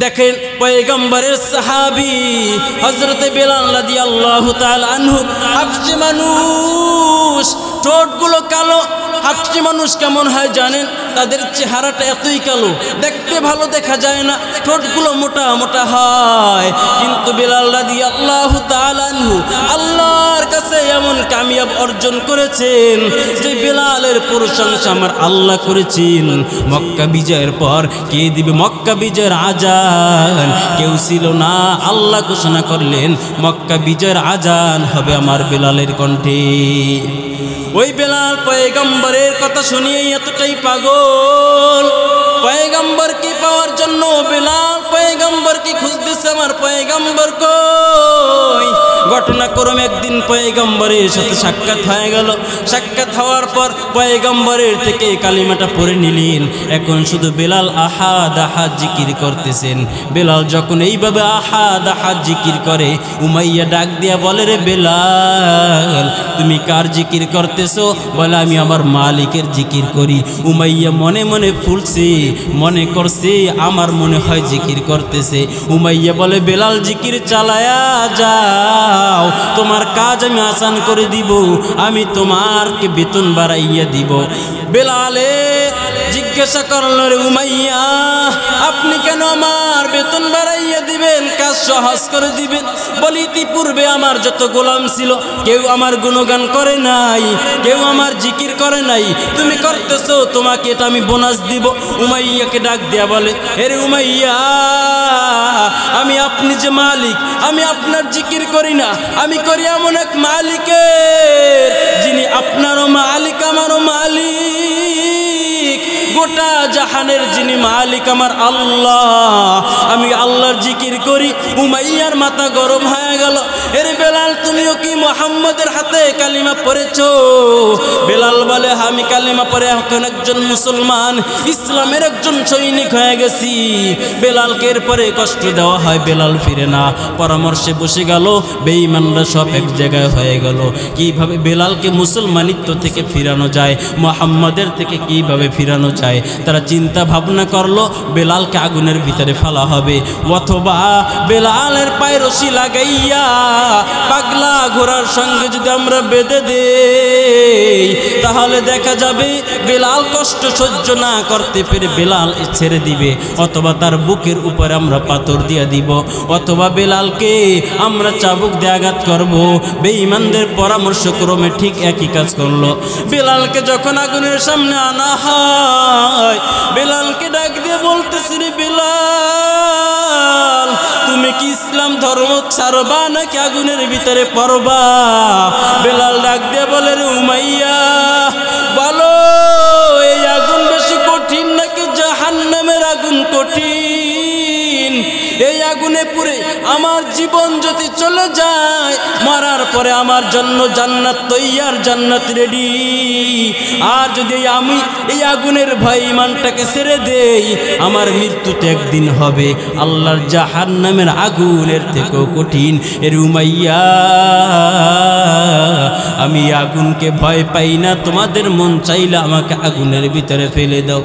দেখেন পয়গম্বরের সাহাবী হযরত বেলাল রাদিয়াল্লাহু তাআলা আনহু হাফসি মানুষ, ঠোঁটগুলো কালো। হাফসি মানুষ কেমন হয় জানেন? তাদের চেহারাটা এতই কালো, দেখতে ভালো দেখা যায় না, ঠোঁটগুলো মোটা মোটা হয়। কিন্তু বেলাল রাদিয়াল্লাহু তাআলা আনহু আল্লাহর কাছে এমন কামিয়াব অর্জন করেছেন যে বেলালের প্রশংসা আমার আল্লাহ করেছেন। মক্কা বিজয়ের পর কে দিবে মক্কা বিজয়ের আজান? কেউ ছিল না। আল্লাহ ঘোষণা করলেন মক্কা বিজয়ের আজান হবে আমার বেলালের কণ্ঠে। ওই বেলাল পয়গম্বরের কথা শুনিয়ে এতটাই পাগল, পয়গম্বরকে পাওয়ার জন্য বেলাল পয়গম্বরকে খুঁজতেছে, আমার পয়গম্বর কই। ঘটনাক্রমে একদিন পয়গম্বরের সাথে সাক্ষাৎ হয়ে গেল। সাক্ষাৎ হওয়ার পর পয়গম্বরের থেকে কালিমাটা পড়ে নিলেন। এখন শুধু বেলাল আহাদ আহাদ জিকির করতেছেন। বেলাল যখন এইভাবে আহাদ আহাদ জিকির করে, উমাইয়া ডাক দিয়া বলে, রে বেলাল তুমি কার জিকির করতেছো? বলে আমি আমার মালিকের জিকির করি। উমাইয়া মনে মনে ফুলছে, মনে করছে আমার মনে হয় জিকির করতেছে। উমাইয়া বলে, বেলাল জিকির চালায়া যাও, তোমার কাজ আমি আসান করে দিব, আমি তোমারকে বেতন বাড়াইয়া দিব। বেলালে জিজ্ঞাসা করল, রে উমাইয়া আপনি কেন আমার বেতন বাড়াইয়া দিবেন, কাজ সহজ করে দিবেন? বলি ইতিপূর্বে আমার যত গোলাম ছিল কেউ আমার গুণগান করে নাই, কেউ আমার জিকির করে নাই, তুমি করতেছো, তোমাকে এটা আমি বোনাস দিব। উমাইয়াকে ডাক দেয়া বলে, এরে উমাইয়া আমি আপনি যে মালিক, আমি আপনার জিকির করি না, আমি করি এমন এক মালিকের যিনি আপনারও মালিক আমারও মালিক, গোটা জাহানের যিনি মালিক আমার আল্লাহ, আমি আল্লাহর জিকির করি। উমাইয়ার মাথা গরম হয়ে গেল। এর বেলাল তুমিও কি মুহাম্মদের হাতে কালিমা পড়েছো? বেলাল বলে, আমি কালিমা পড়ে এখন একজন মুসলমান, ইসলামের একজন সৈনিক হয়ে গেছি। বেলালকে এরপরে কষ্ট দেওয়া হয়, বেলাল ফিরে না। পরামর্শে বসে গেল, বেঈমানরা সব এক জায়গায় হয়ে গেল। কিভাবে বেলালকে মুসলমানিত্ব থেকে ফিরানো যায়, মুহাম্মাদের থেকে কিভাবে ফিরানো যায়, তারা চিন্তা ভাবনা করলো। বেলালকে আগুনের ভিতরে ফেলা হবে, অথবা বেলালের পায়ে রশি লাগাইয়া পাগলা ঘোড়ার সঙ্গে যদি আমরা বেঁধে দেই, তাহলে দেখা যাবে বেলাল কষ্ট সহ্য না করতে পেরে বেলাল ছেড়ে দিবে, অথবা তার বুকের উপরে আমরা পাথর দিয়ে দিব, অথবা বেলালকে আমরা চাবুক দিয়ে আঘাত করবো। বেঈমানদের পরামর্শ ক্রমে ঠিক একই কাজ করলো। বেলালকে যখন আগুনের সামনে আনা হয়, বেলালকে ডাক দিয়ে বলতেছি, রে বেলাল তুমি কি ইসলাম ধর্ম ছাড়বা নাকি আগুনের ভিতরে পড়বা? বেলাল ডাক দিয়ে বলে, রে উমাইয়া বলো এই আগুন বেশি কঠিন নাকি জাহান্নামের আগুন কঠিন? এই আগুনে পুড়ে আমার জীবন যদি চলে যায়, মরার পরে আমার জন্য জান্নাত তৈয়ার, জান্নাত রেডি। আর যদি আমি এই আগুনের ভয় ইমানটাকে ছেড়ে দেই, আমার মৃত্যুতে একদিন হবে আল্লাহর জাহান্নামের আগুনের থেকেও কঠিন। এর উমাইয়া আমি আগুনকে ভয় পাই না, তোমাদের মন চাইলে আমাকে আগুনের ভিতরে ফেলে দাও।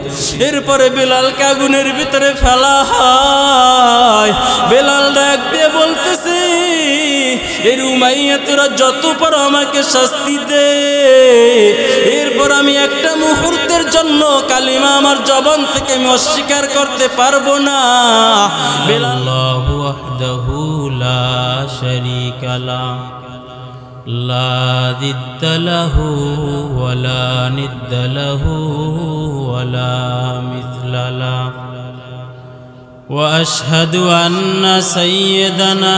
এরপরে বেলালকে আগুনের ভিতরে ফেলা হয়। বেলাল ডাক দিয়ে বলতেছে, এর উমাইয়া তোরা যত পারো আমাকে শাস্তি দে, এরপর আমি একটা মুহূর্তের জন্য কালিমা আমার জবান থেকে আমি অস্বীকার করতে পারবো না। আল্লাহু ওয়াহদাহু লা শারীকা লাহু লা যিদ্দা লাহু ওয়া লা নিদ্দা লাহু ওয়া লা মিছলা লাহু وأشهد أن سيدنا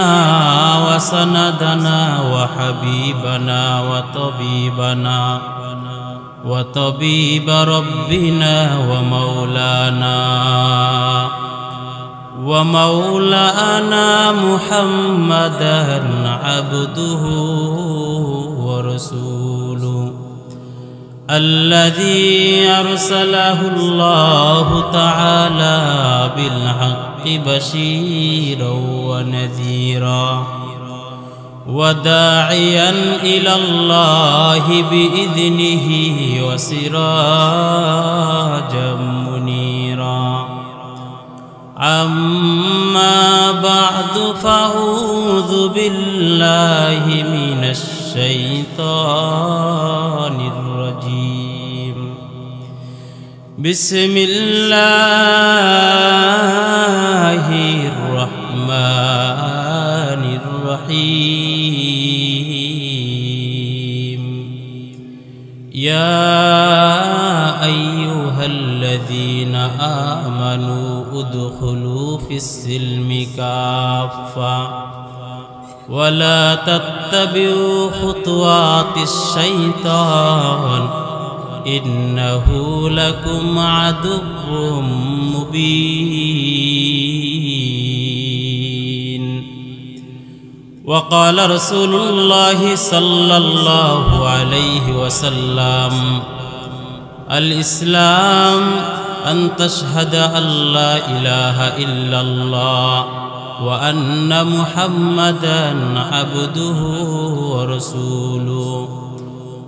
وسندنا وحبيبنا وطبيب ربنا ومولانا محمدا عبده ورسوله الذي أرسله الله تعالى بالحق بشيرا ونذيرا وداعيا إلى الله بإذنه وسراجا منيرا أما بعد فأعوذ بالله من الشيطان الرجيم بسم الله الرحمن الرحيم يا أيها الذين آمنوا ادخلوا في السلم كافة ولا تتبعوا خطوات الشيطان إنه لكم عدو مبين. وقال رسول الله صلى الله عليه وسلم الإسلام أن تشهد أن لا إله إلا الله وأن محمدًا عبده ورسوله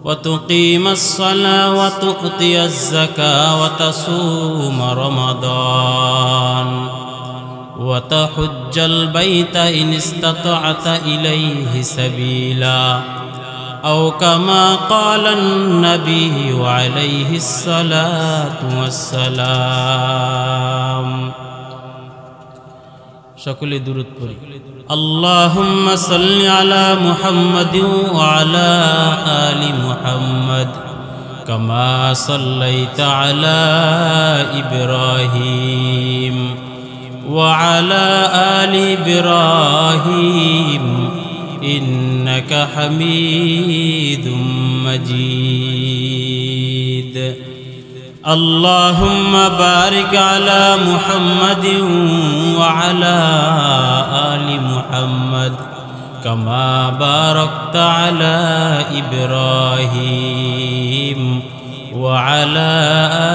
وتقيم الصلاة وتؤتي الزكاة وتصوم رمضان وتحج البيت إن استطعت إليه سبيلا أو كما قال النبي عليه الصلاة والسلام. সকলে দুরূদ পড়ি। اللهم صل على محمد وعلى آل محمد كما صليت على إبراهيم وعلى آل إبراهيم إنك حميد مجيد. اللهم بارك على محمد وعلى آل محمد كما باركت على إبراهيم وعلى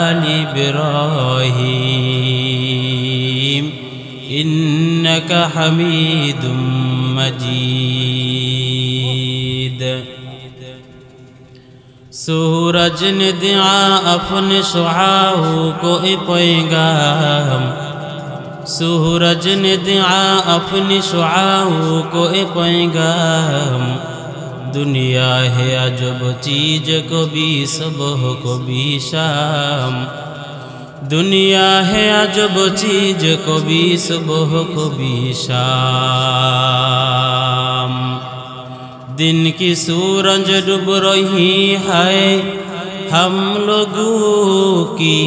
آل إبراهيم إنك حميد مجيد. सूरज ने दिया अपने शुआओं को पैगाम, सूरज ने दिया अपनी शुआओं को पैगाम। दुनिया है अजब चीज कभी सुबह कभी शाम, दुनिया है अजब चीज कभी सुबह कभी शाम। दिन की सूरज डूब रही है हम लोगों की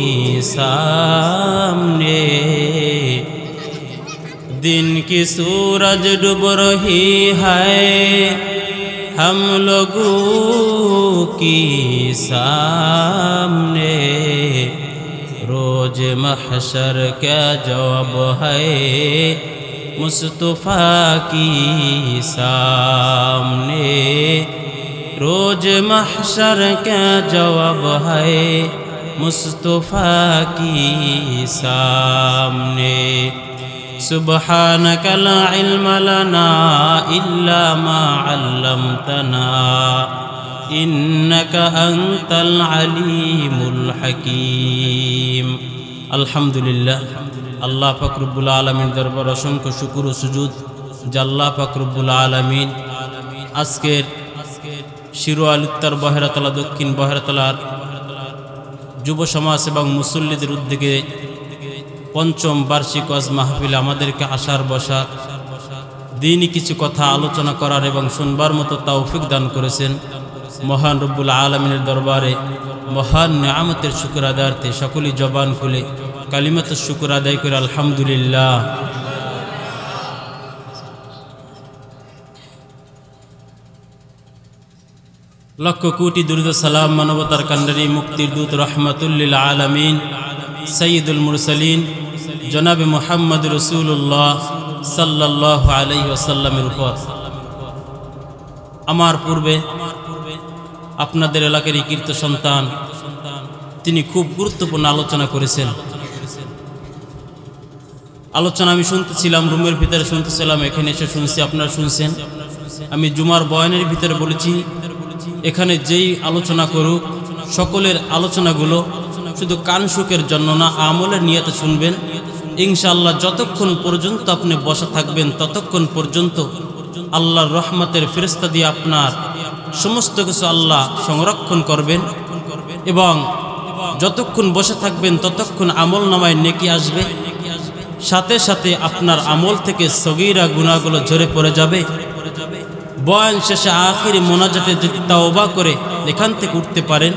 सामने, दिन की सूरज डूब रही है हम लोगों की सामने। रोज महशर का जवाब है मुस्तफ़ा की सामने, रोज महशर का जवाब है मुस्तफ़ा की सामने। सुब्हानका ला इल्म लना इल्ला मा अल्लमतना इन्नका अंतल अलीमुल हकीम। अल्हम्दुलिल्लाह। আল্লাহ পাক রব্বুল আলামিন দরবার অসংখ্য শুকর ও সুজুদ যে আল্লাহ পাক রব্বুল আলামিন আজকের শিরোয়াল উত্তর বহেরাতলা দক্ষিণ বহেরাতলার যুব সমাজ এবং মুসল্লিদের উদ্যোগে পঞ্চম বার্ষিক ওয়াজ মাহফিলে আমাদেরকে আসার বসার দিনই কিছু কথা আলোচনা করার এবং শুনবার মতো তৌফিক দান করেছেন। মহান রব্বুল আলামিনের দরবারে মহান নিয়ামতের শুকর আদায়ার্থে সকলেই জবান খুলে কালিমাতুশ শুকর আদায় করে আলহামদুলিল্লাহ। লক্ষ কোটি দুরূদ সালাম মানবতার কান্ডারি মুক্তির দূত রহমাতুল লিল আলামিন সৈয়দুল মুরসালিন জনাবে মুহাম্মদ রাসূলুল্লাহ সাল্লাল্লাহু আলাইহি ওয়াসাল্লামের উপর। আমার পূর্বে আপনাদের এলাকার কীর্ত সন্তান তিনি খুব গুরুত্বপূর্ণ আলোচনা করেছেন। আলোচনা আমি শুনতেছিলাম, রুমের ভিতরে শুনতেছিলাম, এখানে এসে শুনছি, আপনারা শুনছেন। আমি জুমার বয়ানের ভিতরে বলেছি এখানে যেই আলোচনা করুক সকলের আলোচনাগুলো শুধু কান সুখের জন্য না, আমলের নিয়তে শুনবেন, ইনশাআল্লাহ যতক্ষণ পর্যন্ত আপনি বসে থাকবেন ততক্ষণ পর্যন্ত আল্লাহর রহমতের ফেরেশতা দিয়ে আপনার সমস্ত কিছু আল্লাহ সংরক্ষণ করবেন এবং যতক্ষণ বসে থাকবেন ততক্ষণ আমল নামায় নেকি আসবে, সাথে সাথে আপনার আমল থেকে সগীরা গুনাহগুলো ঝরে পড়ে যাবে। বয়ান শেষে আখিরি মোনাজাতে যদি তাওবা করে এখান থেকে উঠতে পারেন,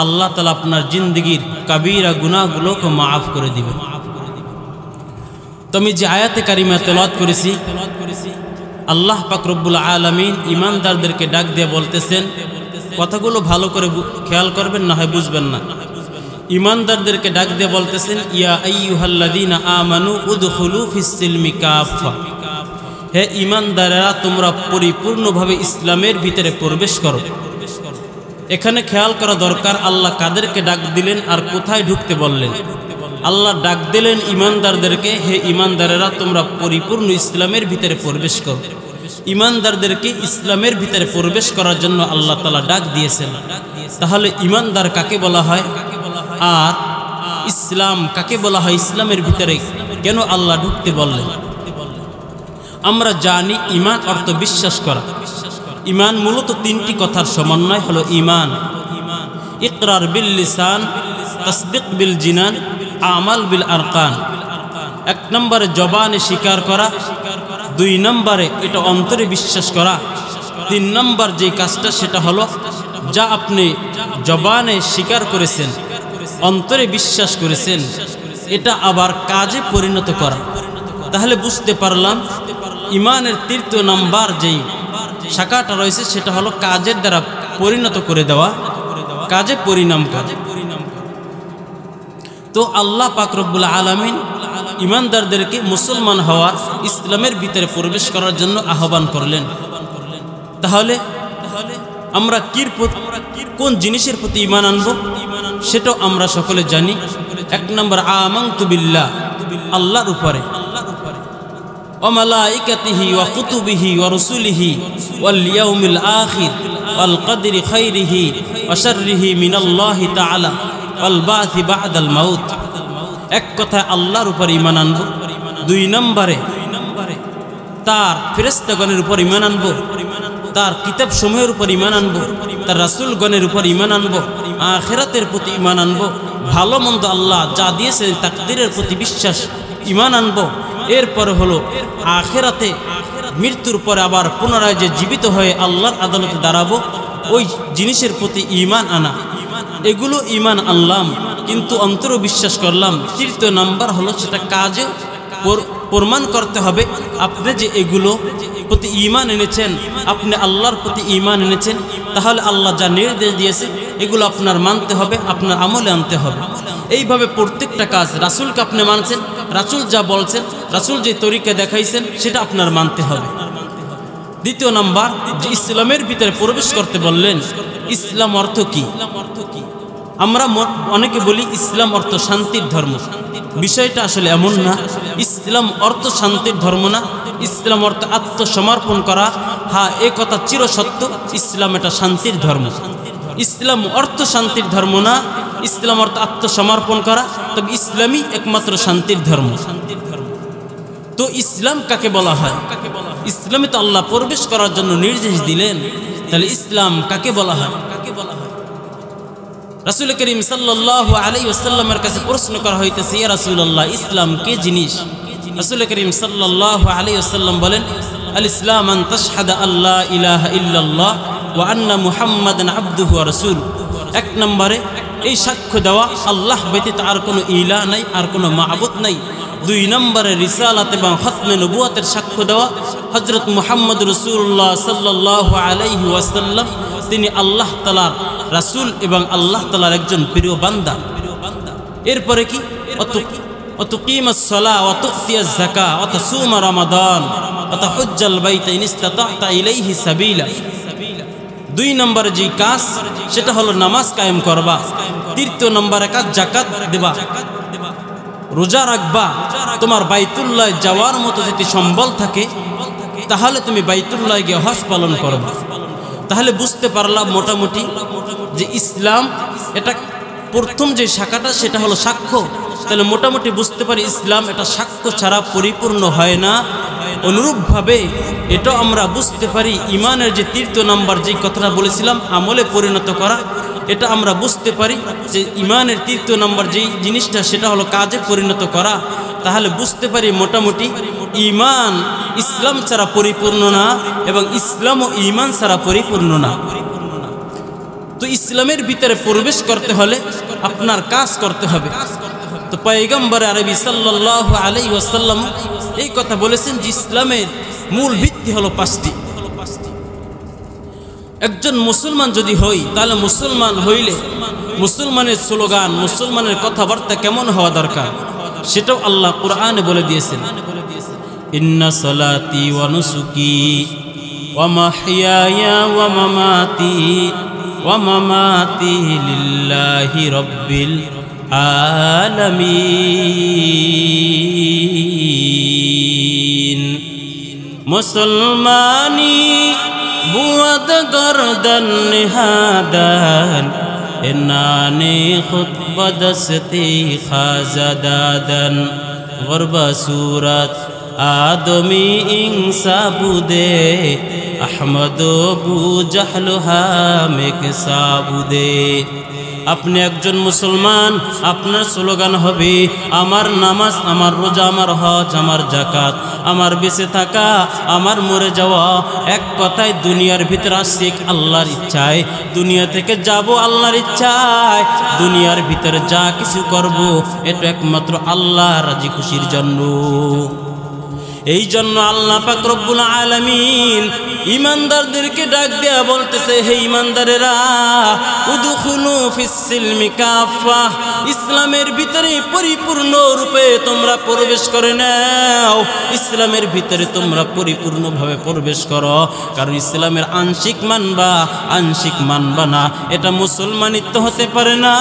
আল্লাহ তাআলা আপনার জিন্দেগির কাবীরা গুনাহগুলোকে মাফ করে দিবেন। তো আমি যে আয়াতে কারিমা তেলাওয়াত করেছি, আল্লাহ পাক রব্বুল আলামিন ঈমানদারদেরকে ডাক দিয়ে বলতেছেন, কথাগুলো ভালো করে খেয়াল করবেন, না হয় বুঝবেন না। ঈমানদারদেরকে ডাক দিয়ে বলতেছেন, ইয়া আইয়ুহাল্লাযীনা আমানু উদখুলু ফিস-সিলমি কাফা, হে ঈমানদারেরা তোমরা পরিপূর্ণভাবে ইসলামের ভিতরে প্রবেশ করো। এখানে খেয়াল করা দরকার আল্লাহ কাদেরকে ডাক দিলেন আর কোথায় ঢুকতে বললেন। আল্লাহ ডাক দিলেন ঈমানদারদেরকে, হে ঈমানদারেরা তোমরা পরিপূর্ণ ইসলামের ভিতরে প্রবেশ করো। ঈমানদারদেরকে ইসলামের ভিতরে প্রবেশ করার জন্য আল্লাহ তাআলা ডাক দিয়েছেন। তাহলে ঈমানদার কাকে বলা হয় আর ইসলাম কাকে বলা হয়, ইসলামের ভিতরে কেন আল্লাহ ঢুকতে বললেন? আমরা জানি ঈমান অর্থ বিশ্বাস করা। ঈমান মূলত তিনটি কথার সমন্বয় হলো ঈমান। ইকরার বিল লিসান, তাসদিক বিল জিনান, আমাল বিল আরকান। এক নম্বরে জবানে স্বীকার করা, দুই নম্বরে এটা অন্তরে বিশ্বাস করা, তিন নম্বর যে কাজটা সেটা হলো যা আপনি জবানে স্বীকার করেছেন, অন্তরে বিশ্বাস করেছেন, এটা আবার কাজে পরিণত করা। তাহলে বুঝতে পারলাম ঈমানের তৃতীয় নাম্বার যেই শাখাটা রয়েছে সেটা হলো কাজের দ্বারা পরিণত করে দেওয়া, কাজে পরিণাম করা। তো আল্লাহ পাক রব্বুল আলামিন ঈমানদারদেরকে মুসলমান হওয়ার, ইসলামের ভিতরে প্রবেশ করার জন্য আহ্বান করলেন। তাহলে আমরা কোন জিনিসের প্রতি ঈমান আনব সেটাও আমরা সকলে জানি। এক নম্বর আমানতু বিল্লাহ, আল্লাহর উপরে, ওয়া মালাইকাতিহি ওয়া কুতুবিহি ওয়া রাসূলিহি ওয়াল ইয়াউমিল আখির ওয়াল কদরি খাইরিহি ওয়া শাররিহি মিনাল্লাহি তাআলা ওয়াল বা'থি বা'দাল মাউত। এক কথায় আল্লাহর উপর ঈমান আনব। দুই নম্বরে তার ফেরেশতাগণের উপর ঈমান আনব, তার কিতাব সমূহের উপর ঈমান আনব, তার রাসূলগণের উপর ঈমান আনব, আখিরাতের প্রতি ঈমান আনব, ভালো মন্দ আল্লাহ যা দিয়েছেন তাকদীরের প্রতি বিশ্বাস, ঈমান আনব। এরপরে হলো আখিরাতে মৃত্যুর পরে আবার পুনরায় যে জীবিত হয়ে আল্লাহর আদালতে দাঁড়াবো, ওই জিনিসের প্রতি ঈমান আনা। এগুলো ঈমান আনলাম, কিন্তু অন্তরে বিশ্বাস করলাম। তৃতীয় নাম্বার হলো সেটা কাজে প্রমাণ করতে হবে আপনি যে এগুলো প্রতি ঈমান এনেছেন, আপনি আল্লাহর প্রতি ঈমান এনেছেন, তাহলে আল্লাহ যা নির্দেশ দিয়েছে এগুলো আপনার মানতে হবে, আপনার আমলে আনতে হবে। এইভাবে প্রত্যেকটা কাজ রাসূলকে আপনি মানছেন, রাসূল যা বলছেন, রাসূল যে তরিকা দেখাইছেন সেটা আপনার মানতে হবে। দ্বিতীয় নাম্বার যে ইসলামের ভিতরে প্রবেশ করতে বললেন, ইসলাম অর্থ কি? আমরা অনেকে বলি ইসলাম অর্থ শান্তির ধর্ম। বিষয়টা আসলে এমন না। ইসলাম অর্থ শান্তির ধর্ম না, ইসলাম অর্থ আত্মসমর্পণ করা। হ্যাঁ, এ কথা চিরসত্য, ইসলাম এটা শান্তির ধর্ম। ইসলাম অর্থ শান্তির ধর্ম না, ইসলাম অর্থ আত্মসমর্পণ করা। তবে ইসলামই একমাত্র শান্তির ধর্ম। তো ইসলাম কাকে বলা হয়? ইসলামে তো আল্লাহ প্রবেশ করার জন্য নির্দেশ দিলেন, তাহলে ইসলাম কাকে বলা হয়? রাসূল করিম সাল্লাল্লাহু আলাইহি ওয়াসাল্লামের কাছে প্রশ্ন করা হইতেছে, ইয়া রাসূলুল্লাহ, ইসলাম কি জিনিস? রাসূল করিম সাল্লাল্লাহু আলাইহি ওয়াসাল্লাম বলেন, আল ইসলাম আন তাশহাদা আল্লা ইলাহা ইল্লাল্লাহ ওয়া আন্না মুহাম্মাদান আবদুহু ওয়া রাসূলুহু। এক নম্বরে এই সাক্ষ্য দেওয়া আল্লাহ ব্যতীত আর কোনো ইলাহ নাই, আর কোনো মাবুদ নাই। দুই নম্বরে রিসালাত এবং খতমে নবুয়তের সাক্ষ্য দেওয়া হযরত মুহাম্মদ রাসূলুল্লাহ সাল্লাল্লাহু আলাইহি ওয়াসাল্লাম তিনি আল্লাহ তাআলার রাসূল এবং আল্লাহ তাআলার একজন প্রিয় বান্দা। এরপরে কি? অতুকিমাস সালাহ ওয়া তুতিয়াজ যাকাত ওয়া তাসুমা রমাদান ওয়া তাহুজ্জাল বাইতা ইন ইসতাতা ইলাইহি সাবিলা। দুই নম্বরে যে কাজ সেটা হলো নামাজ কায়েম করবা। তৃতীয় নম্বরে কাজ যাকাত দেবা, রোজা রাখবা। তোমার বাইতুল্লাহ যাওয়ার মতো যদি সম্বল থাকে তাহলে তুমি বাইতুল্লাহ গিয়ে হজ পালন করবা। তাহলে বুঝতে পারলাম মোটামুটি যে ইসলাম এটা প্রথম যে শাখাটা সেটা হলো সাক্ষ্য, তাহলে মোটামুটি বুঝতে পারি ইসলাম এটা সাক্ষ্য ছাড়া পরিপূর্ণ হয় না। অনুরূপভাবে এটাও আমরা বুঝতে পারি ইমানের যে তৃতীয় নাম্বার যে কথাটা বলেছিলাম আমলে পরিণত করা, এটা আমরা বুঝতে পারি যে ইমানের তৃতীয় নাম্বার যেই জিনিসটা সেটা হলো কাজে পরিণত করা। তাহলে বুঝতে পারি মোটামুটি ইমান ইসলাম ছাড়া পরিপূর্ণ না এবং ইসলাম ও ইমান ছাড়া পরিপূর্ণ না। তো ইসলামের ভিতরে প্রবেশ করতে হলে আপনার কাজ করতে হবে। তো পয়গম্বর আরবি সাল্লাল্লাহু আলাইহি ওয়াসাল্লাম এই কথা বলেছেন যে ইসলামের মূল ভিত্তি হলো 5টি। একজন মুসলমান যদি হই তাহলে মুসলমান হইলে মুসলমানের স্লোগান, মুসলমানের কথাবার্তা কেমন হওয়া দরকার সেটাও আল্লাহ কুরআনে বলে দিয়েছেন। ইন্না সালাতি ওয়া নুসুকি ওয়া মাহইয়ায়া ওয়া মামাতি লিল্লাহি রাব্বিল আলামিন। মুসলমানি বুয়াদ গরদন নিহাদান এনানে খুতবা দস্তি খাজাদাদান গরবা সুরত আদমি ইনসাবুদে আহমদ বু জাহলু হামেক সাবুদে। আপনি একজন মুসলমান, আপনার স্লোগান হবে আমার নামাজ, আমার রোজা, আমার হজ, আমার যাকাত, আমার বেঁচে থাকা, আমার মরে যাওয়া। এক কথায় দুনিয়ার ভিতরে আসছি আল্লাহর ইচ্ছায়, দুনিয়া থেকে যাব আল্লাহর ইচ্ছায়, দুনিয়ার ভিতরে যা কিছু করব এটা একমাত্র আল্লাহ রাজি খুশির জন্য। এই জন্য আল্লাহ পাক রব্বুল আলামিন ইমানদারদেরকে ডাক দেয়া বলতেছে, হে ইমানদারেরা উদখুলু ফিস সিলমি কাফা, ইসলামের ভিতরে পরিপূর্ণ রূপে তোমরা প্রবেশ করে নাও। ইসলামের ভিতরে তোমরা পরিপূর্ণভাবে প্রবেশ করো, কারণ ইসলামের আংশিক মানবা আংশিক মানবা না, এটা মুসলমানিত্ব হতে পারে না।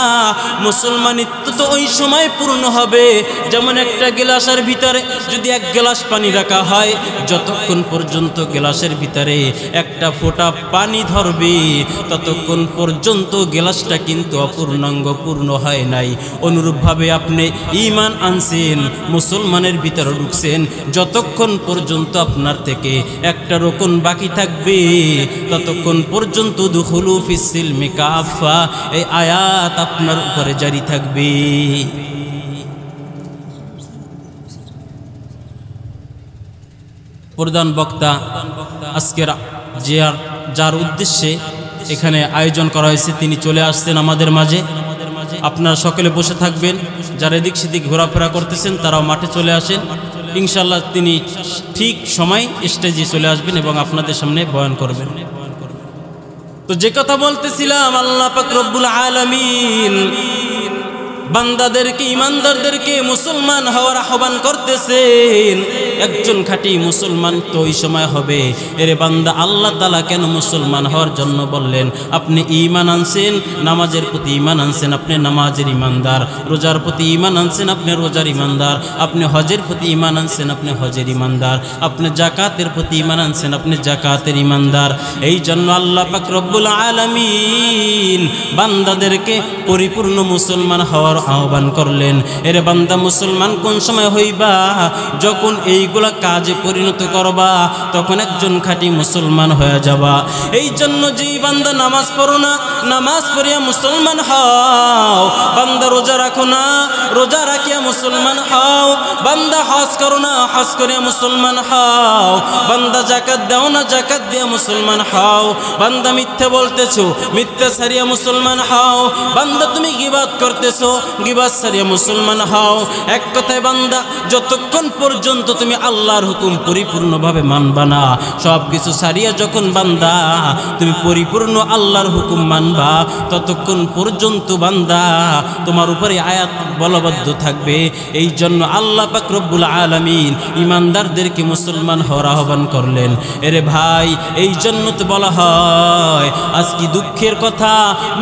মুসলমানিত্ব তো ওই সময় পূর্ণ হবে যেমন একটা গ্লাসের ভিতরে যদি 1 গ্লাস পানি রাখা হয়, যতক্ষণ পর্যন্ত গ্লাসের ভিতরে একটা ফোঁটা পানি ধরবে ততক্ষণ পর্যন্ত গ্লাসটা কিন্তু অপূর্ণাঙ্গ পূর্ণ হয় নাই। অনুরূপভাবে আপনি ঈমান আনছেন, মুসলমানের ভিতরে ঢুকছেন, যতক্ষণ পর্যন্ত আপনার থেকে একটা রকম বাকি থাকবে ততক্ষণ পর্যন্ত দুখুলু ফিস সিলমি কাফা এই আয়াত আপনার উপরে জারি থাকবে। প্রধান বক্তা আজকের যার উদ্দেশ্যে এখানে আয়োজন করা হয়েছে তিনি চলে আসছেন আমাদের মাঝে। আপনারা সকলে বসে থাকবেন, যারা এদিক সেদিক ঘোরাফেরা করতেছেন তারাও মাঠে চলে আসেন। ইনশাআল্লাহ তিনি ঠিক সময় স্টেজে চলে আসবেন এবং আপনাদের সামনে বয়ান করবেন। তো যে কথা বলতেছিলাম, আল্লাহ পাক রব্বুল আলামিন বান্দাদেরকে, ইমানদারদেরকে মুসলমান হওয়ার আহ্বান করতেছেন। একজন খাঁটি মুসলমান তো ওই সময় হবে। এরে বান্দা, আল্লাহ তাআলা কেন মুসলমান হওয়ার জন্য বললেন? আপনি ঈমান আনছেন, নামাজের প্রতি ঈমান আনছেন, আপনি নামাজের ঈমানদার। রোজার প্রতি ঈমান আনছেন, আপনি রোজার ঈমানদার। আপনি হজের প্রতি ঈমান আনছেন, আপনি হজের ঈমানদার। আপনি যাকাতের প্রতি ঈমান আনছেন, আপনি যাকাতের ঈমানদার। এই জন্য আল্লাহ পাক রব্বুল আলামিন বান্দাদেরকে পরিপূর্ণ মুসলমান হওয়ার আহ্বান করলেন। এরে বান্দা, মুসলমান কোন সময় হইবা? যখন এইগুলা কাজে পরিণত করবা তখন একজন খাঁটি মুসলমান হয়ে যাবা। এই জন্য যেই বান্দা নামাজ পড়ো না, নামাজ পড়িয়া মুসলমান হও। বান্দা রোজা রাখো না, রোজা রাখিয়া মুসলমান হও। বান্দা হজ করো না, হজ করিয়া মুসলমান হও। বান্দা যাকাত দাও না, যাকাত দিয়া মুসলমান হও। বান্দা মিথ্যা বলতেছো, মিথ্যা ছাড়িয়া মুসলমান হও। বান্দা তুমি গীবাত করতেছো, গীবাত ছাড়িয়া মুসলমান হও। এক কথায় বান্দা, যতক্ষণ পর্যন্ত তুমি আল্লাহর হুকুম পরিপূর্ণভাবে মানবা না, সব কিছু ছাড়িয়া যখন বান্দা তুমি পরিপূর্ণ আল্লাহর হুকুম মানবা, ততক্ষণ পর্যন্ত বান্দা তোমার উপরে আয়াত বলবদ্ধ থাকবে। এই জন্য আল্লাহ পাক রব্বুল আলামিন ইমানদারদেরকে মুসলমান হওয়ার আহ্বান করলেন। এরে ভাই, এই জন্য তো বলা হয়, আজ কি দুঃখের কথা,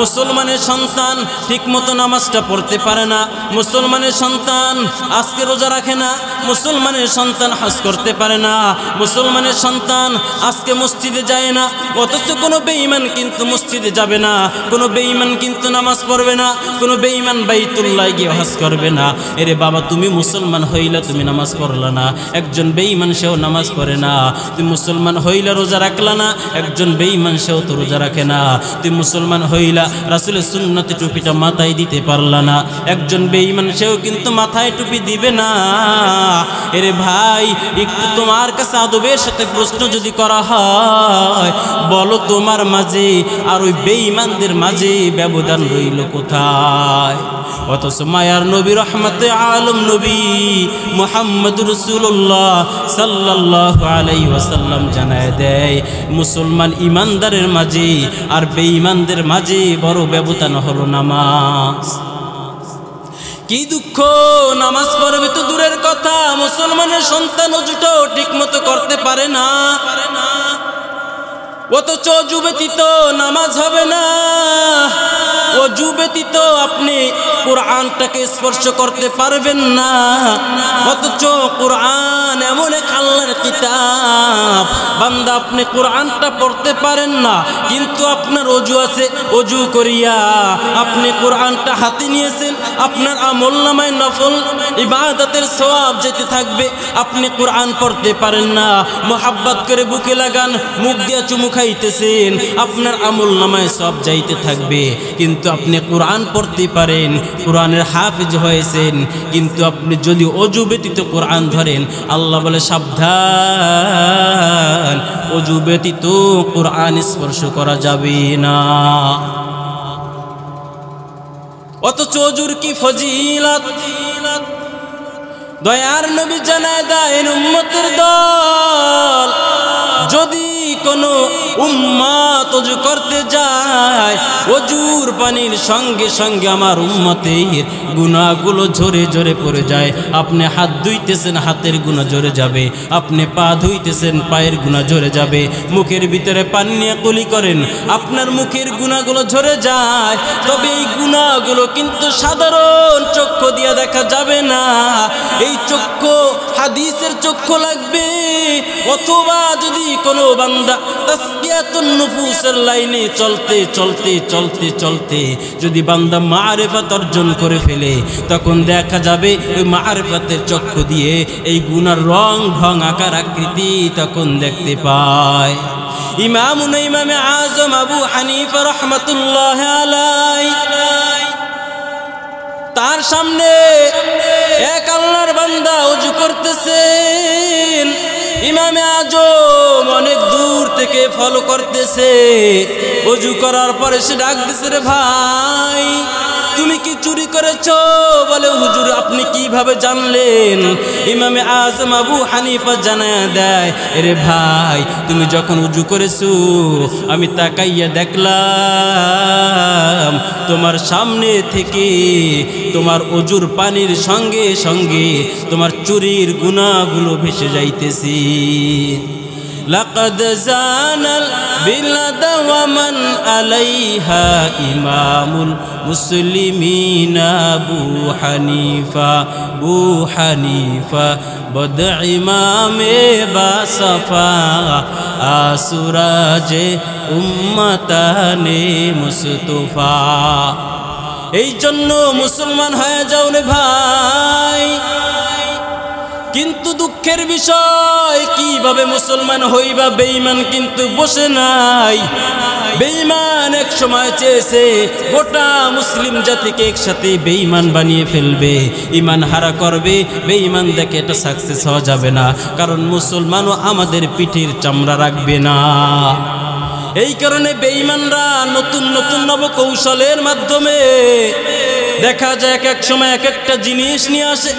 মুসলমানের সন্তান ঠিক মতো নামাজটা পড়তে পারে না, মুসলমানের সন্তান আজকে রোজা রাখে না, মুসলমানের সন্তান সন্তান হজ করতে পারে না, মুসলমানের সন্তান আজকে মসজিদে যায় না, অথচ কোনো বেঈমান কিন্তু মসজিদে যাবে না, কোনো বেঈমান কিন্তু নামাজ পড়বে না, কোনো বেঈমান বাইতুল্লাহ গিয়ে হজ করবে না। এরে বাবা, তুমি মুসলমান হইলা, তুমি নামাজ পড়লা না, একজন বেঈমান সেও নামাজ পড়ে না। তুমি মুসলমান হইলা, রোজা রাখলা না, একজন বেঈমান সেও তো রোজা রাখে না। তুমি মুসলমান হইলা, রাসূলের সুন্নতে টুপিটা মাথায় দিতে পারলা না, একজন বেঈমান সেও কিন্তু মাথায় টুপি দিবে না। এরে ভাই, একটু তোমার কাছে আদবের সাথে প্রশ্ন যদি করা হয়, বলো তোমার মাঝে আর ওই বেঈমানদের মাঝে ব্যবধান রইল কোথায়? অথচ মায়ার নবী রহমতে আলম নবী মুহাম্মদ রাসূলুল্লাহ সাল্লাল্লাহু আলাইহি ওয়াসাল্লাম জানায় দেয়, মুসলমান ইমানদারের মাঝে আর বেঈমানদের মাঝে বড় ব্যবধান হলো নামাজ। কি দুঃখ, নামাজ পড়বে তো দূরের কথা, মুসলমানের সন্তান ওযুটাও ঠিক মতো করতে পারে না, অথচ অজু ব্যতীত নামাজ হবে না, অজু ব্যতীত আপনি কোরআনটাকে স্পর্শ করতে পারবেন না। অথচ কোরআন এমন এক আল্লাহর কিতাব, বান্দা আপনি কোরআনটা পড়তে পারেন না, কিন্তু আপনার অজু আছে, অজু করিয়া আপনি কোরআনটা হাতে নিয়েছেন, আপনার আমলনামায় নফল ইবাদতের সওয়াব যেতে থাকবে। আপনি কোরআন পড়তে পারেন না, মোহাব্বত করে বুকে লাগান, মুখ দিয়ে চুমু খাইতেছেন, আপনার আমলনামায় সব যাইতে থাকবে। কিন্তু আপনি কোরআন পড়তে পারেন, কোরআনের হাফেজ হয়েছেন, কিন্তু আপনি যদি অজু ব্যতীত কোরআন ধরেন, আল্লাহ বলে সাবধান, অজু ব্যতীত কোরআন স্পর্শ করা যাবে না। অথচ অজুর কি ফজিলত, দয়ার নবী জানায় দেন উম্মতের দল, যদি কোনো উম্মত অজু করতে যায়, অজুর পানির সঙ্গে সঙ্গে আমার উম্মতের গুনাহগুলো ঝরে ঝরে পড়ে যায়। আপনি হাত ধুইতেছেন, হাতের গুনাহ ঝরে যাবে, আপনি পা ধুইতেছেন, পায়ের গুনাহ ঝরে যাবে, মুখের ভিতরে পানি নিয়ে কুলি করেন, আপনার মুখের গুনাহগুলো ঝরে যায়। তবে এই গুনাহগুলো কিন্তু সাধারণ চক্ষু দিয়ে দেখা যাবে না, এই চক্ষু হাদিসের চক্ষু লাগবে। অথবা যদি কোনো বান্দা তাসকিয়াতুন নুফুসের লাইনে চলতে চলতে চলতে চলতে যদি বান্দা মারিফাত অর্জন করে ফেলে, তখন দেখা যাবে ওই মারিফাতের চক্ষু দিয়ে এই গুনার রং ঢং আকার আকৃতি তখন দেখতে পায়। ইমামে আজম আবু হানিফা রাহমাতুল্লাহি আলাইহি, তার সামনে এক আল্লাহর বান্দা ওযু করতেছেন, ইমামে আজম অনেক দূর থেকে ফলো করতেছে। ওযু করার পরে সে ডাক দিছে, রে ভাই, তুমি কি চুরি করেছো? বলে, হুজুর আপনি কিভাবে জানলেন? ইমামে আজম আবু হানিফা জানায়া দেয়, রে ভাই, তুমি যখন উজু করেছো আমি তাকাইয়া দেখলাম তোমার সামনে থেকে তোমার অজুর পানির সঙ্গে সঙ্গে তোমার চুরির গুনাহগুলো ভেসে যাইতেছি। লাকাদ জানাল বিলাদ ওয়া মান আলাইহা ইমামুল মুসলিমিনা আবু হানিফা বদ ইমামে বাসফা আসুরাজে উম্মতানে মুস্তাফা। এই জন্য মুসলমান হয়ে যাও রে ভাই। কিন্তু দুঃখের বিষয়, কিভাবে মুসলমান হইবা? বেঈমান কিন্তু বসে নাই। বেঈমান এক সময় চেয়েছে গোটা মুসলিম জাতিকে একসাথে বেঈমান বানিয়ে ফেলবে, ঈমান হারা করবে। বেঈমান দেখে এটা সাকসেস হওয়া যাবে না, কারণ মুসলমানও আমাদের পিঠের চামড়া রাখবে না। এই কারণে বেঈমানরা নতুন নতুন নবকৌশলের মাধ্যমে দেখা যায় এক সময় এক একটা জিনিস নিয়ে আসে।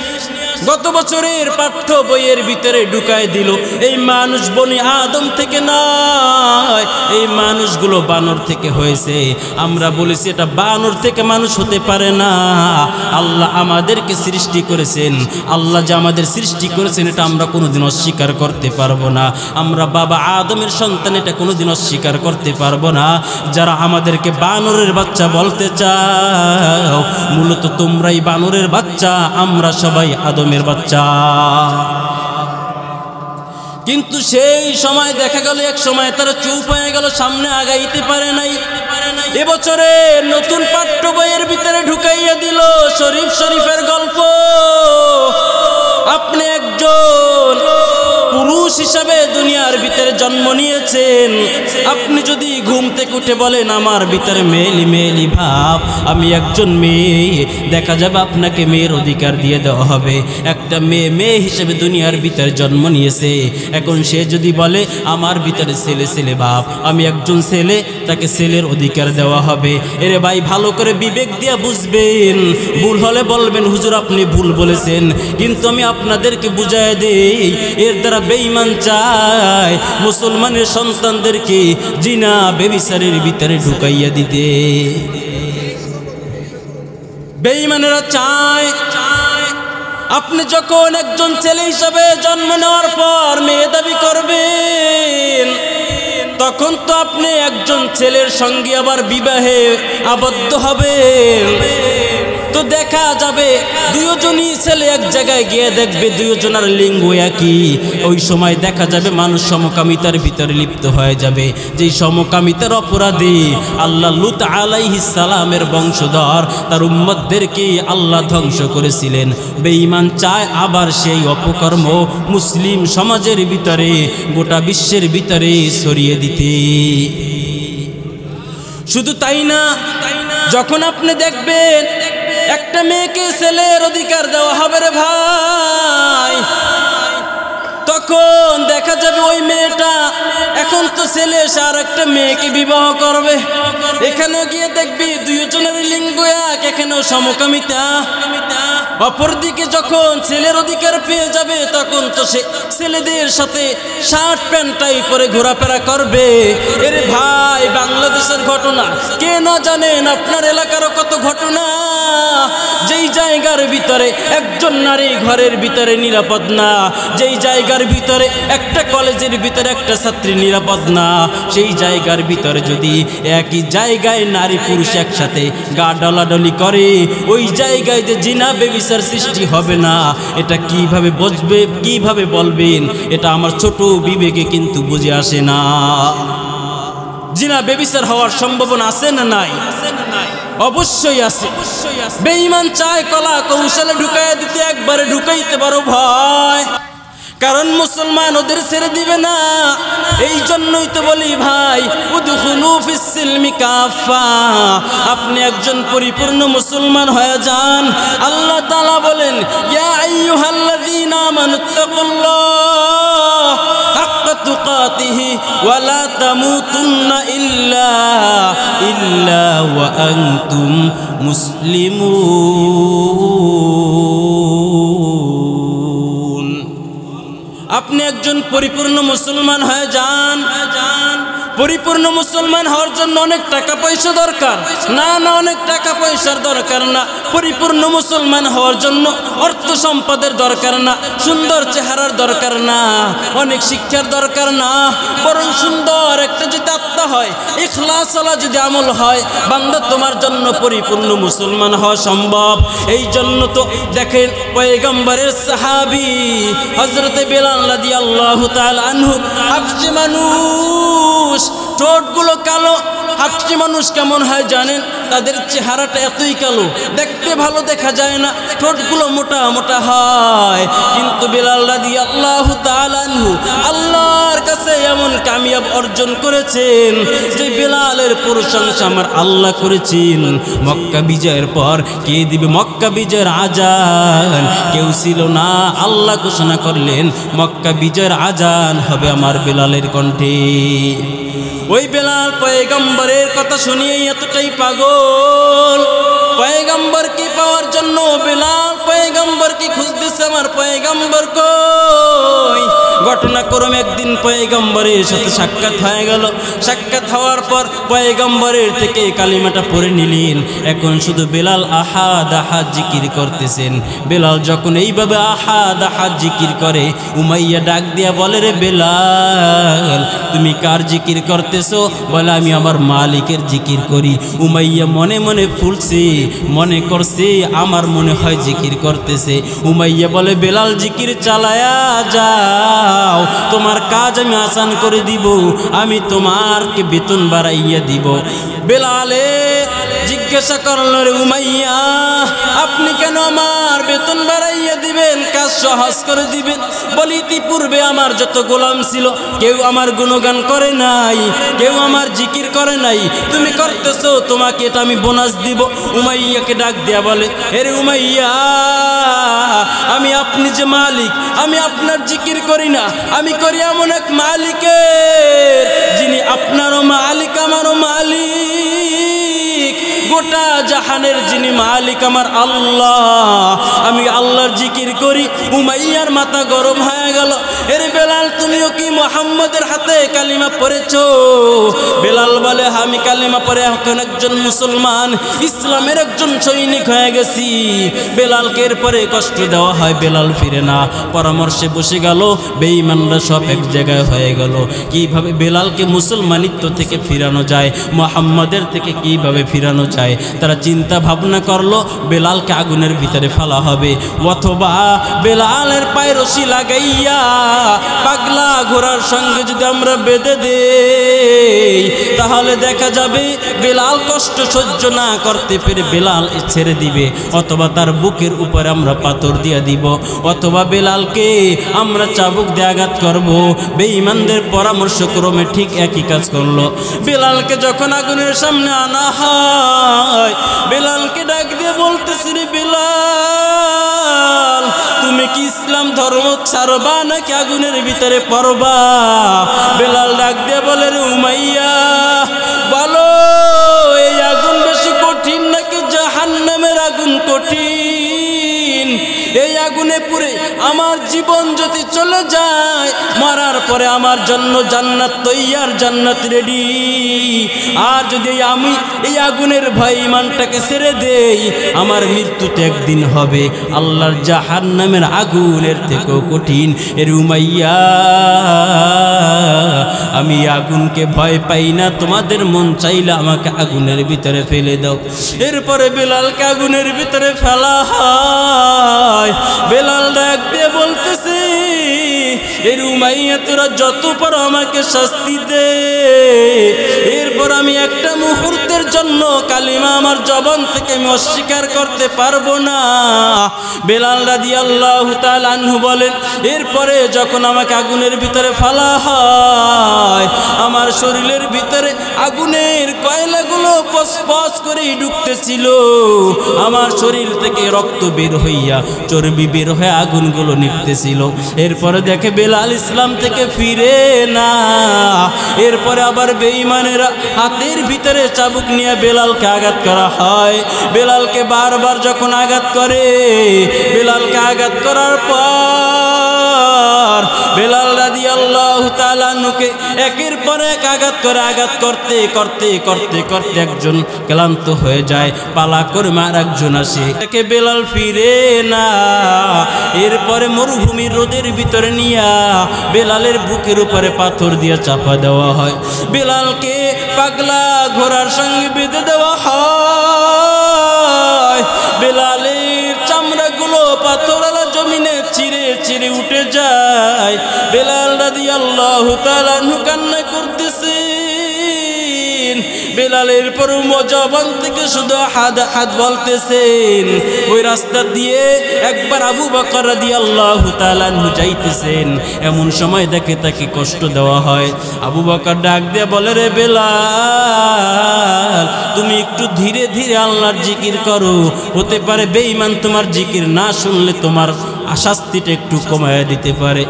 গত বছরের পাঠ্য বইয়ের ভিতরে ঢুকায় দিল, এই মানুষ বনি আদম থেকে নয়, এই মানুষগুলো বানর থেকে হয়েছে। আমরা বলেছি এটা বানর থেকে মানুষ হতে পারে না। আল্লাহ আমাদেরকে সৃষ্টি করেছেন, আল্লাহ যে আমাদের সৃষ্টি করেছেন এটা আমরা কোনোদিন অস্বীকার করতে পারবো না। আমরা বাবা আদমের সন্তান, এটা কোনোদিন অস্বীকার করতে পারবো না। যারা আমাদেরকে বানরের বাচ্চা বলতে চাও, মূলত তোমরাই বানরের বাচ্চা, আমরা সবাই আদমের বাচ্চা। কিন্তু সেই সময় দেখা গেল এক সময় তারা চুপ হয়ে গেল, সামনে আগাইতে পারে নাই। এবছরে নতুন পাঠ্য বইয়ের ভিতরে ঢুকাইয়া দিল শরীফের গল্প। আপনি একজন পুরুষ হিসাবে দুনিয়ার ভিতরে জন্ম নিয়েছেন, আপনি যদি ঘুম থেকে উঠে বলেন আমার ভিতরে মেয়েলি ভাব, আমি একজন মেয়ে, দেখা যাবে আপনাকে মেয়ের অধিকার দিয়ে দেওয়া হবে। একটা মেয়ে হিসেবে দুনিয়ার ভিতরে জন্ম নিয়েছে, এখন সে যদি বলে আমার ভিতরে ছেলে ভাব, আমি একজন ছেলে, তাকে ছেলের অধিকার দেওয়া হবে। এরে ভাই, ভালো করে বিবেক দিয়ে বুঝবেন, ভুল হলে বলবেন হুজুর আপনি ভুল বলেছেন, কিন্তু আমি আপনাদেরকে বুঝায় দেই, এর দ্বারা বেঈমান চায় মুসলমানের সন্তানদেরকে জিনা বেবিচারের ভিতরে ঢুকাইয়া দিতে। বেঈমানেরা চায় আপনি যখন একজন ছেলে হিসাবে জন্ম নেওয়ার পর মেয়ে দাবি করবেন, তখন তো আপনি একজন ছেলের সঙ্গে আবার বিবাহে আবদ্ধ হবেন। তো দেখা যাবে দুজনই ছেলে এক জায়গায় গিয়ে দেখবে দুজনের লিঙ্গ একই, ওই সময় দেখা যাবে মানুষ সমকামিতার ভিতরে লিপ্ত হয়ে যাবে। যেই সমকামিতার অপরাধী আল্লাহ লূত আলাইহিস সালামের বংশধর, তার উম্মতদেরকে আল্লাহ ধ্বংস করেছিলেন। বেঈমান চায় আবার সেই অপকর্ম মুসলিম সমাজের ভিতরে, গোটা বিশ্বের ভিতরে ছড়িয়ে দিতে। শুধু তাই না, যখন আপনি দেখবেন একটা মেয়েকে ছেলের অধিকার দেওয়া হবে রে ভাই, তখন দেখা যাবে ওই মেয়েটা, এখন তো ছেলে সে আর একটা মেয়েকে বিবাহ করবে, এখানেও গিয়ে দেখবি দুজনের লিঙ্গ এক, এখানেও সমকামিতা। অপরদিকে যখন ছেলের অধিকার পেয়ে যাবে, তখন তো সে ছেলেদের সাথে শার্ট প্যান্টটাই পরে ঘোরাফেরা করবে। এরে ভাই, বাংলাদেশের ঘটনা কে না জানেন, আপনার এলাকারও কত ঘটনা, যেই জায়গার ভিতরে একজন নারী ঘরের ভিতরে নিরাপদ না, যেই জায়গার ভিতরে একটা কলেজের ভিতরে একটা ছাত্রী নিরাপদ না, সেই জায়গার ভিতরে যদি একই জায়গায় নারী পুরুষ একসাথে গা ডলাডলি করে, ওই জায়গায় যে জিনা বেবিচার সৃষ্টি হবে না, এটা কিভাবে বুঝবে, কিভাবে বলবেন? এটা আমার ছোট বিবেকে কিন্তু বুঝে আসে না। জিনা বেবিচার হওয়ার সম্ভাবনা আছে না নাই? অবশ্যই আছে। বেঈমান চায় কলা কৌশলে ঢুকাইয়া দিতে, একবারে ঢুকাইতে পারো ভয়, কারণ মুসলমান ওদের ছেড়ে দিবে না। এই জন্যই তো বলি ভাই, উদখুলু ফিস সিলমি কাফা, আপনি একজন পরিপূর্ণ মুসলমান হয়ে যান। আল্লাহ তাআলা বলেন, ইয়া আইয়ুহাল্লাযীনা আমানুত্তাকুল্লাহ হাক্কা তুকাতিহি ওয়া লা তামুতুন্না ইল্লা ওয়া আনতুম মুসলিমুন। আপনি একজন পরিপূর্ণ মুসলমান হয়ে যান। পরিপূর্ণ মুসলমান হওয়ার জন্য অনেক টাকা পয়সা দরকার না, অনেক টাকা পয়সার দরকার না। পরিপূর্ণ মুসলমান হওয়ার জন্য অর্থ সম্পদের দরকার না, সুন্দর চেহারার দরকার না, অনেক শিক্ষার দরকার না, বরং সুন্দর একটা যদি আত্মা হয়, ইখলাস ওয়ালা যদি আমল হয়, বান্দা তোমার জন্য পরিপূর্ণ মুসলমান হওয়া সম্ভব। এই জন্য তো দেখেন পয়গম্বরের সাহাবী হযরতে বেলাল রাদিয়াল্লাহু তাআলা আনহু, হাফসি মানুষ, ঠোঁটগুলো কালো। হাফসি মানুষ কেমন হয় জানেন? তাদের চেহারাটা এতই কালো, দেখতে ভালো দেখা যায় না, ঠোঁটগুলো মোটা মোটা হয়। কিন্তু বেলাল রাদিয়াল্লাহু তাআলা আনহু আল্লাহর কাছে এমন কামিয়াব অর্জন করেছেন যে বেলালের প্রশংসা আমার আল্লাহ করেছেন। মক্কা বিজয়ের পর কে দিবে মক্কা বিজয়ের আজান? কেউ ছিল না। আল্লাহ ঘোষণা করলেন মক্কা বিজয়ের আজান হবে আমার বেলালের কণ্ঠে। ওই বেলাল পয়গম্বরের কথা শুনিয়ে এতটাই পাগল, পয়গম্বরকে পাওয়ার জন্য বেলাল পয়গম্বরকে খুঁজতেছে, আমার পয়গম্বর কই? ঘটনাক্রমে একদিন পয়গম্বরের সাথে সাক্ষাৎ হয়ে গেল। সাক্ষাৎ হওয়ার পর পয়গম্বরের থেকে কালিমাটা পড়ে নিলেন। এখন শুধু বেলাল আহাদ আহাদ জিকির করতেছেন। বেলাল যখন এইভাবে আহাদ আহাদ জিকির করে, উমাইয়া ডাক দিয়া বলে, রে বেলাল তুমি কার জিকির করতেছো? বলে আমি আমার মালিকের জিকির করি। উমাইয়া মনে মনে ফুলছে, মনে করছে আমার মনে হয় জিকির করতেছে। উমাইয়া বলে, বেলাল জিকির চালায়া যা, দাও, তোমার কাজ আমি আসান করে দিব, আমি তোমারকে বেতন বাড়াইয়া দিব। বেলালে জিজ্ঞাসা করল, রে উমাইয়া, আপনি কেন আমার বেতন বাড়াইয়া দিবেন, কাজ সহজ করে দিবেন? বলি, ইতিপূর্বে আমার যত গোলাম ছিল কেউ আমার গুণগান করে নাই, কেউ আমার জিকির করে নাই, তুমি করতেছো, তোমাকে এটা আমি বোনাস দিব। উমাইয়াকে ডাক দেয়া বলে, এরে উমাইয়া, আমি আপনি যে মালিক, আমি আপনার জিকির করি না, আমি করি এমন এক মালিকের, যিনি আপনারও মালিক আমারও মালিক, গোটা জাহানের যিনি মালিক আমার আল্লাহ, আমি আল্লাহর জিকির করি। উমাইয়ার মাথা গরম হয়ে গেল। এর বেলাল, তুমিও কি মুহাম্মদের হাতে কালিমা পড়েছো? বেলাল বলে, আমি কালিমা পড়ে এখন একজন মুসলমান, ইসলামের একজন সৈনিক হয়ে গেছি। বেলালকে এরপরে কষ্ট দেওয়া হয়, বেলাল ফিরে না, পরামর্শে বসে গেল, বেঈমানরা সব এক জায়গায় হয়ে গেল। কিভাবে বেলালকে মুসলমানিত্ব থেকে ফিরানো যায়, মুহাম্মাদের থেকে কিভাবে ফিরানো যায়, তারা চিন্তা ভাবনা করলো। বেলালকে আগুনের ভিতরে ফেলা হবে, অথবা বেলালের পায়ে রশি লাগাইয়া পাগলা ঘোড়ার সঙ্গে যদি আমরা বেঁধে দেই, তাহলে দেখা যাবে বেলাল কষ্ট সহ্য না করতে পেরে বেলাল ছেড়ে দিবে, অথবা তার বুকের উপরে আমরা পাথর দিয়ে দিব, অথবা বেলালকে আমরা চাবুক দিয়ে আঘাত করবো। বেঈমানদের পরামর্শ ক্রমে ঠিক একই কাজ করলো। বেলালকে যখন আগুনের সামনে আনা হয়, বেলালকে ডাক দিয়ে বলতেছি, রে বেলাল, তুমি কি ইসলাম ধর্ম ছাড়বা নাকি আগুনের ভিতরে পড়বা? বেলাল ডাক দিয়ে বলে, রে উমাইয়া, বলো, এই আগুন বেশি কঠিন নাকি জাহান্নামের আগুন কঠিন? এই আগুনে পুড়ে আমার জীবন যদি চলে যায়, মরার পরে আমার জন্য জান্নাত তৈয়ার, জান্নাত রেডি। আর যদি আমি এই আগুনের ভয় ইমানটাকে ছেড়ে দেই, আমার মৃত্যুতে একদিন হবে আল্লাহর জাহান্নামের আগুনের থেকেও কঠিন। এর উমাইয়া, আমি আগুনকে ভয় পাই না, তোমাদের মন চাইলে আমাকে আগুনের ভিতরে ফেলে দাও। এরপরে বেলালকে আগুনের ভিতরে ফেলা হয়। বেলাল ডাক দিয়ে বলতেছে, এর উমাইয়া, তোরা যত পারো আমাকে শাস্তি দে, এরপর আমি একটা মুহূর্তের জন্য কালিমা আমার জবান থেকে আমি অস্বীকার করতে পারবো না। বেলাল রাদিয়াল্লাহু তাআলা আনহু বলেন, এরপরে যখন আমাকে আগুনের ভিতরে ফেলা হয়, আমার শরীরের ভিতরে আগুনের কয়লাগুলো পসপস করে ঢুকতেছিল, আমার শরীর থেকে রক্ত বের হইয়া চর্বি বের হয়ে আগুনগুলো নিভতেছিল। এরপরে দেখে বেলাল ইসলাম থেকে ফিরে না। এরপরে আবার বেঈমানেরা হাতের ভিতরে চাবুক নিয়ে বেলালকে আঘাত করা হয়। বেলালকে বারবার যখন আঘাত করে, বেলালকে আঘাত করার পর বেলাল রাদিয়াল্লাহু তাআলা আনহুকে একের পর এক আঘাত করে, আঘাত করতে করতে করতে করতে একজন ক্লান্ত হয়ে যায়, পালা করে মার একজন আসে, দেখে বেলাল ফিরে না। এরপরে মরুভূমির রোদের ভিতরে নিয়া বেলালের বুকের উপরে পাথর দিয়ে চাপা দেওয়া হয়। বেলালকে পাগলা ঘোড়ার সঙ্গে বেঁধে দেওয়া হয়। বেলালের চামড়াগুলো পাথরওয়ালা জমিনে চিরে চিরে উঠে যায়। বেলাল রাদিয়াল্লাহু তাআলা আনহু কান্না করতেছেন। বেলালের পর জবান থেকে শুধু হাদ হাদ বলতেছেন। ওই রাস্তা দিয়ে একবার আবু বকর রাদিয়াল্লাহু তাআলা আনহু যাইতেছেন, এমন সময় দেখে তাকে কষ্ট দেওয়া হয়। আবু বকর ডাক দিয়ে বলে, রে বেলাল, তুমি একটু ধীরে ধীরে আল্লাহর জিকির করো, হতে পারে বেঈমান তোমার জিকির না শুনলে তোমার শাস্তিটা একটু কমায় দিতে পারে।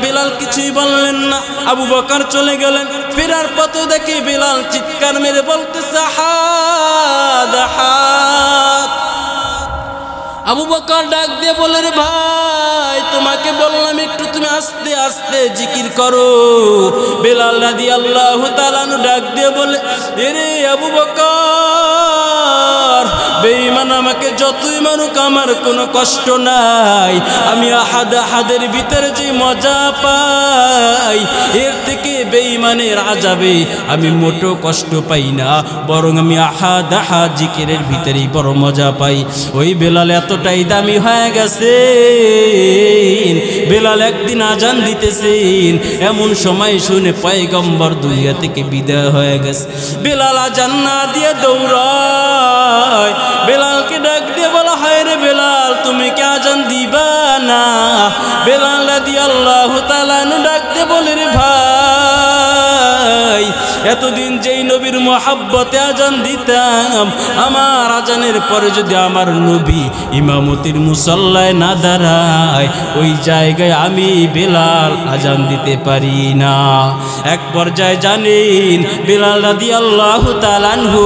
বেলাল কিছুই বললেন না। আবু বকর চলে গেলেন। ফেরার পথে দেখে বেলাল চিৎকার মেরে বলতেছে, হাদ হাদ। আবু বকর ডাক দিয়ে বলে, রে ভাই, তোমাকে বললাম একটু তুমি আস্তে আস্তে জিকির করো। বেলাল রাদিয়াল্লাহু তাআলা আনহু ডাক দিয়ে বলে, এরে আবু বকর, বেঈমান আমাকে যতই মানুক আমার কোনো কষ্ট নাই। আমি আহাদ আহাদের ভিতরে যে মজা পাই এর থেকে বেঈমানের আযাবে আমি মোটো কষ্ট পাই না, বরং আমি আহাদ আহাদ জিকিরের ভিতরেই বড় মজা পাই। ওই বেলাল এতটাই দামি হয়ে গেছে, বেলাল একদিন আজান দিতেছেন, এমন সময় শুনে পয়গম্বর দুনিয়া থেকে বিদায় হয়ে গেছে। বেলাল আজান না দিয়ে দৌড়ায়, বেলালকে ডাক দিয়ে বলা হয়, রে বেলাল তুমি কি আজান দিবা না? বেলাল রাদিয়াল্লাহু তাআলা আনহু ডাক দিয়ে বলে, রে ভাই, এতদিন যেই নবীর মোহাব্বতে আজান দিতাম, আমার আজানের পরে যদি আমার নবী ইমামতির মুসল্লায় না দাঁড়ায়, ওই জায়গায় আমি বেলাল আজান দিতে পারি না। এক পর্যায়ে জানেন বেলাল রাদিয়াল্লাহু তাআলা আনহু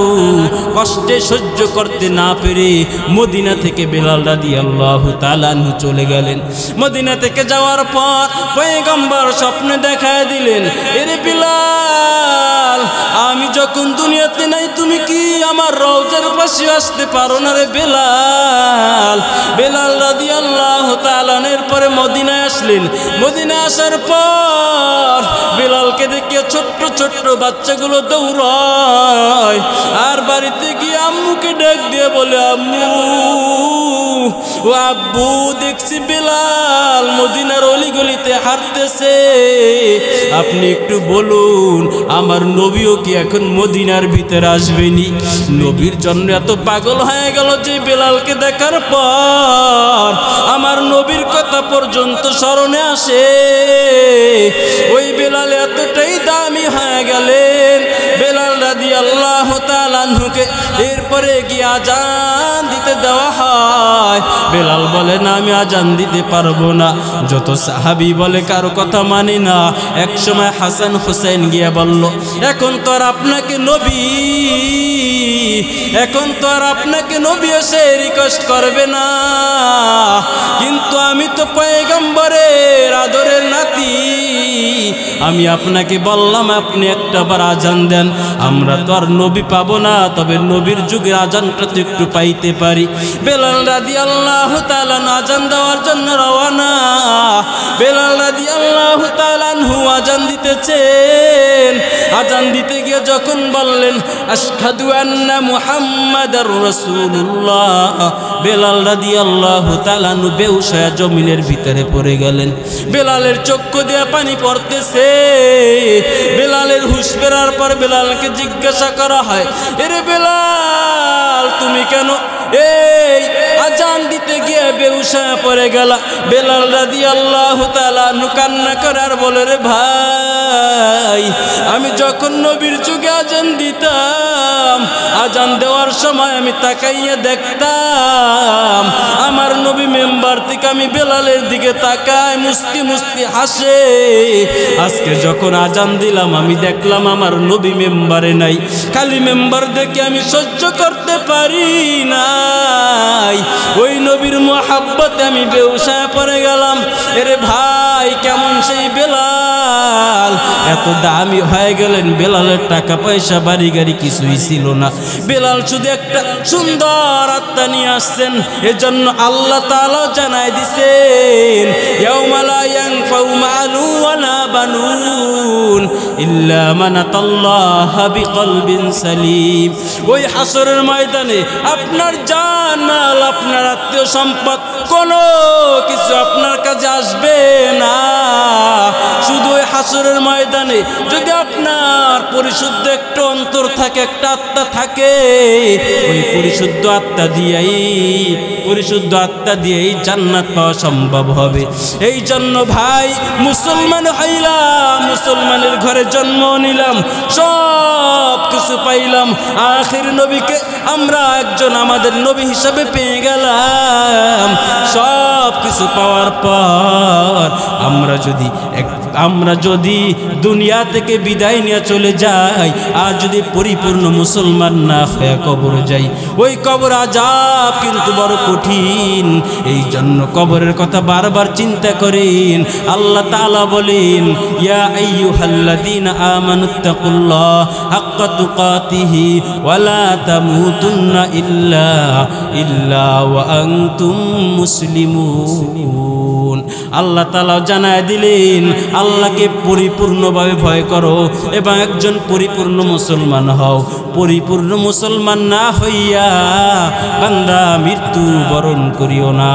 কষ্টে সহ্য করতে না পেরে মদিনা থেকে বেলাল রাদিয়াল্লাহু তাআলা আনহু চলে গেলেন। মদিনা থেকে যাওয়ার পর পয়গম্বর স্বপ্নে দেখায় দিলেন, এরে বেলাল, আমি যখন দুনিয়াতে নাই তুমি কি আমার রওজার পাশে আসতে পারো না? রে বেলাল। বেলাল রাদিয়াল্লাহু তাআলা এর পরে মদিনায় আসলেন। মদিনায় আসার পর বেলালকে দেখে ছোট্ট ছোট্ট বাচ্চাগুলো দৌড়ায়, আর বাড়িতে গিয়ে আম্মুকে ডাক দিয়ে বলে, আম্মু ও আব্বু, দেখছি বেলাল মদিনার অলিগলিতে হাঁটতেছে, আপনি একটু বলুন আমার নবীও কি এখন মদিনার ভিতরে আসবেনি? নবীর জন্য এত পাগল হয়ে গেল যে বেলালকে দেখার পর আমার নবীর কথা পর্যন্ত স্মরণে আসে। ওই বেলাল এতটাই দামি হয়ে গেলেন, বেলাল রাদিয়াল্লাহু তাআলা আনহুকে এরপরে গিয়ে আজান দিতে দেওয়া হয়। বেলাল বলে, না আমি আজান দিতে পারবো না। যত সাহাবী বলে কারো কথা মানে না। এক সময় হাসান হুসাইন গিয়ে বলল, এখন তো আর আপনাকে নবী এসে রিকোয়েস্ট করবে না, কিন্তু আমি তো পয়গম্বরের আদরের নাতি, আমি আপনাকে বললাম আপনি একটাবার আজান দেন। আমরা তো আর নবী পাবো না, তবে নবীর যুগের আজানটা তো একটু পাইতে পারি। বেলাল রাদিয়াল্লাহু তাআলা আজান দেওয়ার জন্য রওনা। বেলাল রাদিয়াল্লাহু তাআলা আনহু আজান দিতেছেন। আজান দিতে গিয়ে যখন বললেন, আশহাদু আন্না মুহাম্মাদার রাসূলুল্লাহ, বেলাল রাদিয়াল্লাহু তাআলা আনহু বেহুশ হয়ে জমিনের ভিতরে পড়ে গেলেন। বেলালের চক্ষু দিয়ে পানি পড়তেছে। বেলালের হুঁশ ফেরার পর বেলালকে জিজ্ঞাসা করা হয়, এরে বেলাল তুমি কেন এই আজান দিতে গিয়ে বেহুশ হয়ে পড়ে গেলা? বেলাল রাদিয়াল্লাহু তাআলা আনহু কান্না করে আর বলে, রে ভাই, আমি যখন নবীর যুগে আজান দিতাম, আজান দেওয়ার সময় আমি তাকাইয়া দেখতাম আমার নবী মেম্বার থেকে আমি বেলালের দিকে তাকাই, মুস্কি মুস্কি হাসে। আজকে যখন আজান দিলাম আমি দেখলাম আমার নবী মেম্বারে নাই, খালি মেম্বার দেখে আমি সহ্য করতে পারি নাই। ওই নবীর মোহাব্বতে আমি বেহুশ হয়ে পড়ে গেলাম। এরে ভাই, কেমন সেই বেলাল এত দামি হয়ে গেলেন। বেলালের টাকা পয়সা বাড়ি গাড়ি কিছুই ছিল না। বেলাল শুধু একটা সুন্দর আত্মা নিয়ে আসছেন। এজন্য আল্লাহ তাআলা জানায় দিছেন, ইয়াউমা লা ইয়ানফাউ মালু ওয়ালা বানুন ইল্লা মান আতাল্লাহা বিকলবিন সালিম। ওই হাসরের ময়দানে আপনার জান মাল, আপনার আত্মীয় সম্পদ কোনো কিছু আপনার কাছে আসবে না। শুধু ওই হাসরের ময়দানে যদি আপনার পরিশুদ্ধ একটা অন্তর থাকে, একটা আত্মা থাকে, ওই পরিশুদ্ধ আত্মা দিয়েই জান্নাত পাওয়া সম্ভব হবে। এই জন্য ভাই, মুসলমান হইলাম, মুসলমানের ঘরে জন্ম নিলাম, সব কিছু পাইলাম, আখির নবীকে আমরা একজন আমাদের নবী হিসাবে পেয়ে গেলাম। সব কিছু পাওয়ার পর আমরা যদি দুনিয়া থেকে বিদায় নিয়ে চলে যায় আর যদি পরিপূর্ণ মুসলমান না হয়ে কবরে যাই, ওই কবর আযাব কিন্তু বড় কঠিন। এই জন্য কবরের কথা বারবার চিন্তা করেন। আল্লাহ তাআলা বলেন, ইয়া আইয়ুহাল্লাযীনা আমানুত্তাকুল্লাহ হাক্কা তুকাতিহি ওয়া লা তামুতুন্না ইল্লা ওয়া আনতুম মুসলিমুন। আল্লাহ তাআলা জানায় দিলেন, আল্লাহকে পরিপূর্ণভাবে ভয় করো এবং একজন পরিপূর্ণ মুসলমান হও। পরিপূর্ণ মুসলমান না হইয়া বান্দা মৃত্যু বরণ করিও না।